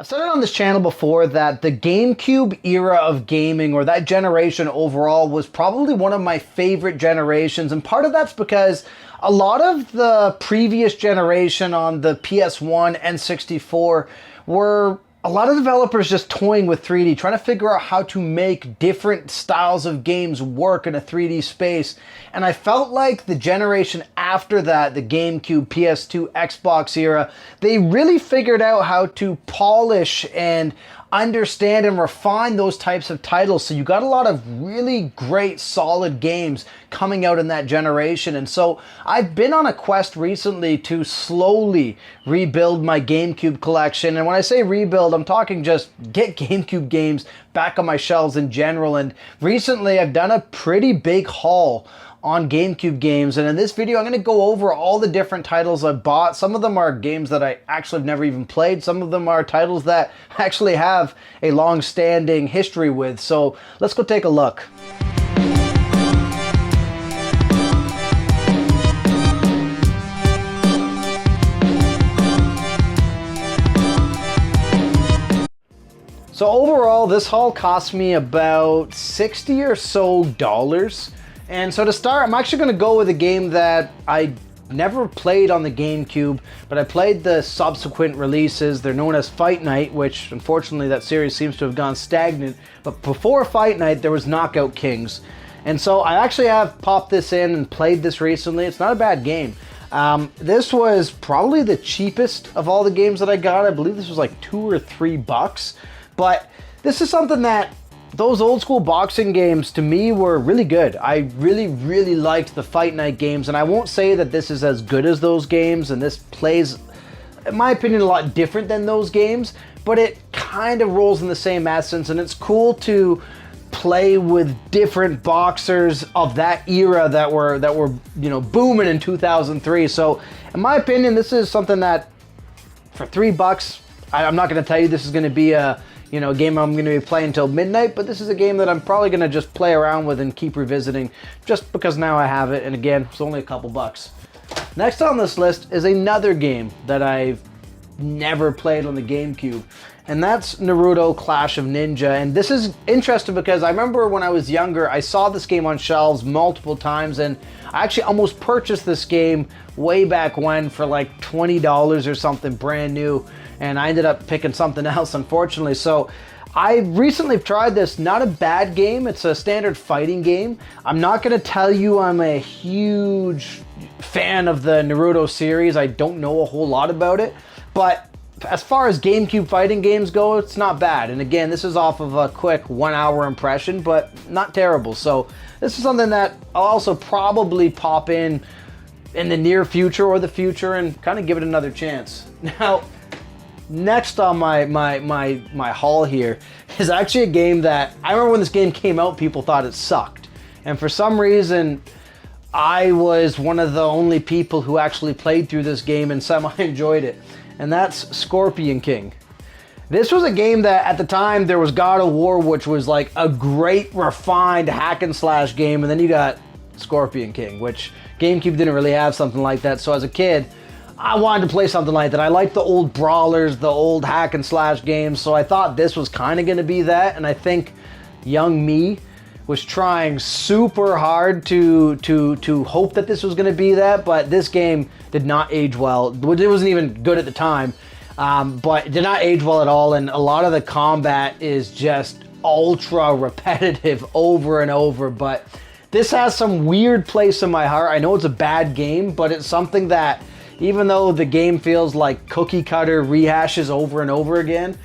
I've said it on this channel before that the GameCube era of gaming, or that generation overall, was probably one of my favorite generations. And part of that's because a lot of the previous generation on the PS1 and 64 were a lot of developers just toying with 3D, trying to figure out how to make different styles of games work in a 3D space. And I felt like the generation after that, the GameCube, PS2, Xbox era, they really figured out how to polish and understand and refine those types of titles. So you got a lot of really great, solid games coming out in that generation. And so I've been on a quest recently to slowly rebuild my GameCube collection. And when I say rebuild, I'm talking just get GameCube games back on my shelves in general. And recently I've done a pretty big haul on GameCube games, and in this video I'm going to go over all the different titles I bought. Some of them are games that I actually have never even played. Some of them are titles that I actually have a long-standing history with. So let's go take a look. So overall, this haul cost me about $60 or so. And so to start, I'm actually going to go with a game that I never played on the GameCube, but I played the subsequent releases. They're known as Fight Night, which unfortunately that series seems to have gone stagnant. But before Fight Night, there was Knockout Kings. And so I actually have popped this in and played this recently. It's not a bad game. This was probably the cheapest of all the games that I got. I believe this was like $2 or $3. But this is something that those old school boxing games to me were really good. I really liked the Fight Night games, and I won't say that this is as good as those games, and this plays, in my opinion, a lot different than those games, but it kind of rolls in the same essence, and it's cool to play with different boxers of that era that were booming in 2003. So in my opinion, this is something that for $3, I'm not going to tell you this is going to be a game I'm going to be playing until midnight, but this is a game that I'm probably going to just play around with and keep revisiting just because now I have it, and again, it's only a couple bucks. Next on this list is another game that I've never played on the GameCube, and that's Naruto Clash of Ninja. And this is interesting because I remember when I was younger, I saw this game on shelves multiple times, and I actually almost purchased this game way back when for like $20 or something brand new. And I ended up picking something else, unfortunately. So I recently tried this. Not a bad game. It's a standard fighting game. I'm not going to tell you I'm a huge fan of the Naruto series. I don't know a whole lot about it. But as far as GameCube fighting games go, it's not bad. And again, this is off of a quick 1 hour impression, but not terrible. So this is something that I'll also probably pop in the near future or the future and kind of give it another chance. Now, next on my haul here is actually a game that I remember when this game came out, people thought it sucked. And for some reason, I was one of the only people who actually played through this game and semi-enjoyed it. And that's Scorpion King. This was a game that at the time there was God of War, which was like a great refined hack and slash game. And then you got Scorpion King, which GameCube didn't really have something like that. So as a kid, I wanted to play something like that. I liked the old brawlers, the old hack and slash games, so I thought this was kind of going to be that, and I think young me was trying super hard to hope that this was going to be that, but this game did not age well. It wasn't even good at the time, but it did not age well at all, and a lot of the combat is just ultra repetitive over and over, but this has some weird place in my heart. I know it's a bad game, but it's something that, even though the game feels like cookie cutter rehashes over and over again,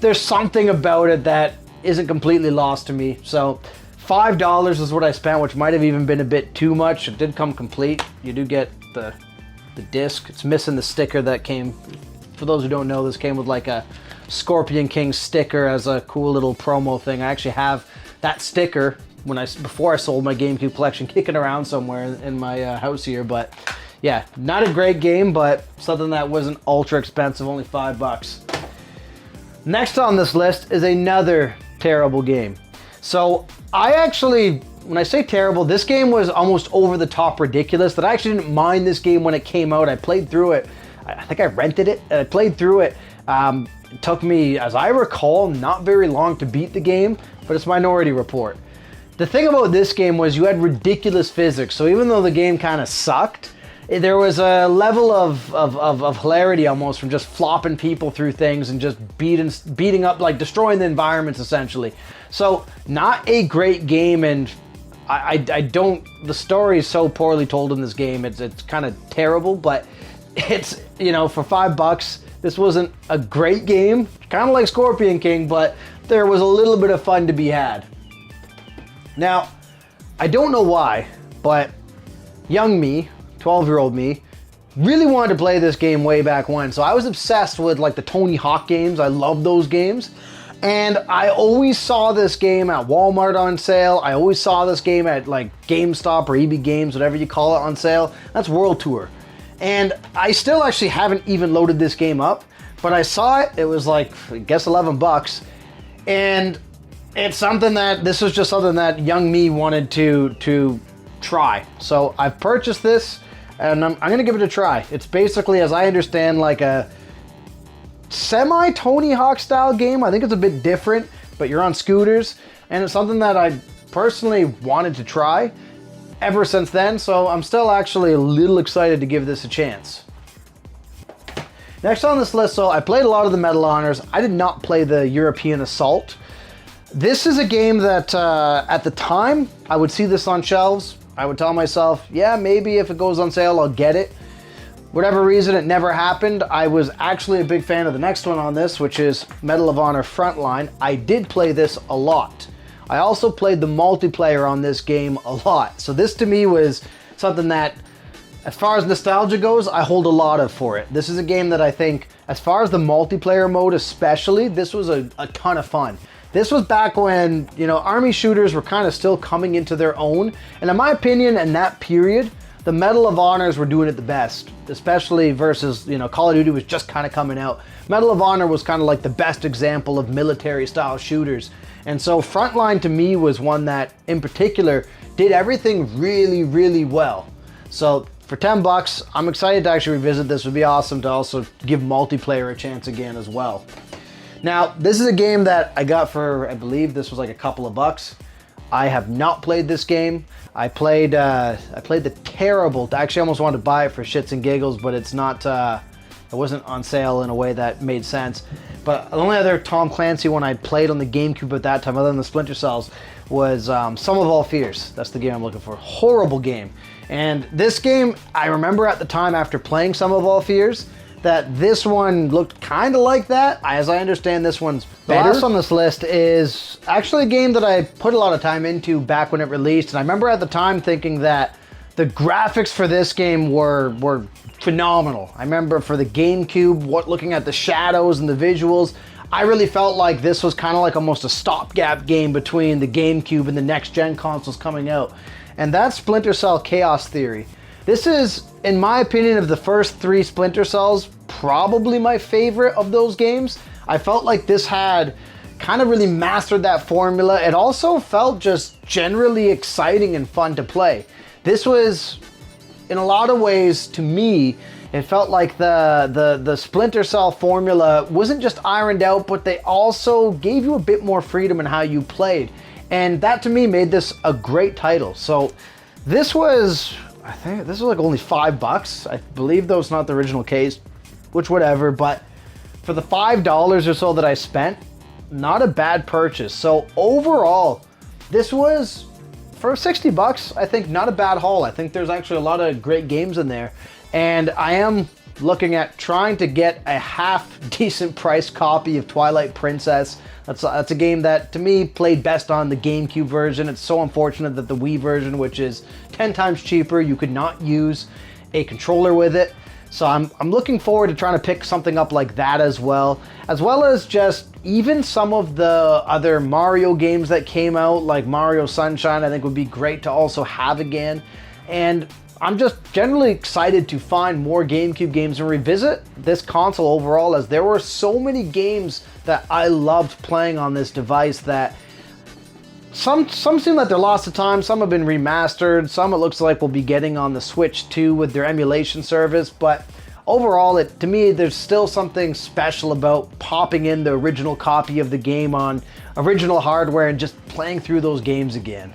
there's something about it that isn't completely lost to me. So $5 is what I spent, which might have even been a bit too much. It did come complete. You do get the disc. It's missing the sticker that came. For those who don't know, this came with like a Scorpion King sticker as a cool little promo thing. I actually have that sticker before I sold my GameCube collection kicking around somewhere in my house here, but yeah, not a great game, but something that wasn't ultra expensive, only $5. Next on this list is another terrible game. So I actually, when I say terrible, this game was almost over the top ridiculous, that I actually didn't mind this game when it came out. I played through it. I think I rented it and I played through it It took me, as I recall, not very long to beat the game, but it's Minority Report. The thing about this game was you had ridiculous physics, so even though the game kind of sucked, there was a level of hilarity almost from just flopping people through things and just beating up, like destroying the environments essentially. So not a great game, and I don't, the story is so poorly told in this game, it's kind of terrible, but it's, you know, for $5, this wasn't a great game, kind of like Scorpion King, but there was a little bit of fun to be had. Now, I don't know why, but young me, 12-year-old me, really wanted to play this game way back when. So I was obsessed with like the Tony Hawk games. I love those games. And I always saw this game at Walmart on sale. I always saw this game at like GameStop or EB Games, whatever you call it, on sale. That's World Tour. And I still actually haven't even loaded this game up, but I saw it. It was like, I guess $11. And it's something that, this was just something that young me wanted to try. So I've purchased this, and I'm gonna give it a try. It's basically, as I understand, like a semi-Tony Hawk style game. I think it's a bit different, but you're on scooters, and it's something that I personally wanted to try ever since then, so I'm still actually a little excited to give this a chance. Next on this list, so I played a lot of the Medal of Honors. I did not play the European Assault. This is a game that at the time, I would see this on shelves. I would tell myself, yeah, maybe if it goes on sale, I'll get it. Whatever reason, it never happened. I was actually a big fan of the next one on this, which is Medal of Honor Frontline. I did play this a lot. I also played the multiplayer on this game a lot. So this to me was something that, as far as nostalgia goes, I hold a lot of for it. This is a game that I think, as far as the multiplayer mode especially, this was a ton of fun. This was back when, you know, army shooters were kind of still coming into their own. And in my opinion, in that period, the Medal of Honors were doing it the best, especially versus, you know, Call of Duty was just kind of coming out. Medal of Honor was kind of like the best example of military style shooters. And so Frontline to me was one that in particular did everything really, really well. So for $10, I'm excited to actually revisit this. It would be awesome to also give multiplayer a chance again as well. Now, this is a game that I got for, I believe this was like a couple of bucks. I have not played this game. I played the terrible, I actually almost wanted to buy it for shits and giggles, but it's not, it wasn't on sale in a way that made sense. But the only other Tom Clancy one I played on the GameCube at that time, other than the Splinter Cells, was Sum of All Fears. That's the game I'm looking for. Horrible game. And this game, I remember at the time after playing Sum of All Fears, that this one looked kind of like that. As I understand, this one's better. The last on this list is actually a game that I put a lot of time into back when it released. And I remember at the time thinking that the graphics for this game were phenomenal. I remember for the GameCube, looking at the shadows and the visuals, I really felt like this was kind of like almost a stopgap game between the GameCube and the next gen consoles coming out. And that's Splinter Cell Chaos Theory. This is, in my opinion, of the first 3 Splinter Cells, probably my favorite of those games. I felt like this had kind of really mastered that formula. It also felt just generally exciting and fun to play. This was, in a lot of ways, to me, it felt like the Splinter Cell formula wasn't just ironed out, but they also gave you a bit more freedom in how you played. And that to me made this a great title. So this was, I think this was like only $5. I believe though it's not the original case, which whatever, but for the $5 or so that I spent, not a bad purchase. So overall, this was, for $60, I think not a bad haul. I think there's actually a lot of great games in there. And I am looking at trying to get a half decent priced copy of Twilight Princess. That's a game that to me played best on the GameCube version. It's so unfortunate that the Wii version, which is 10 times cheaper, you could not use a controller with it. So I'm looking forward to trying to pick something up like that as well as just even some of the other Mario games that came out, like Mario Sunshine, I think would be great to also have again. And I'm just generally excited to find more GameCube games and revisit this console overall, as there were so many games that I loved playing on this device that some seem like they're lost to time, some have been remastered, some it looks like we'll be getting on the Switch too with their emulation service, but overall, to me, there's still something special about popping in the original copy of the game on original hardware and just playing through those games again.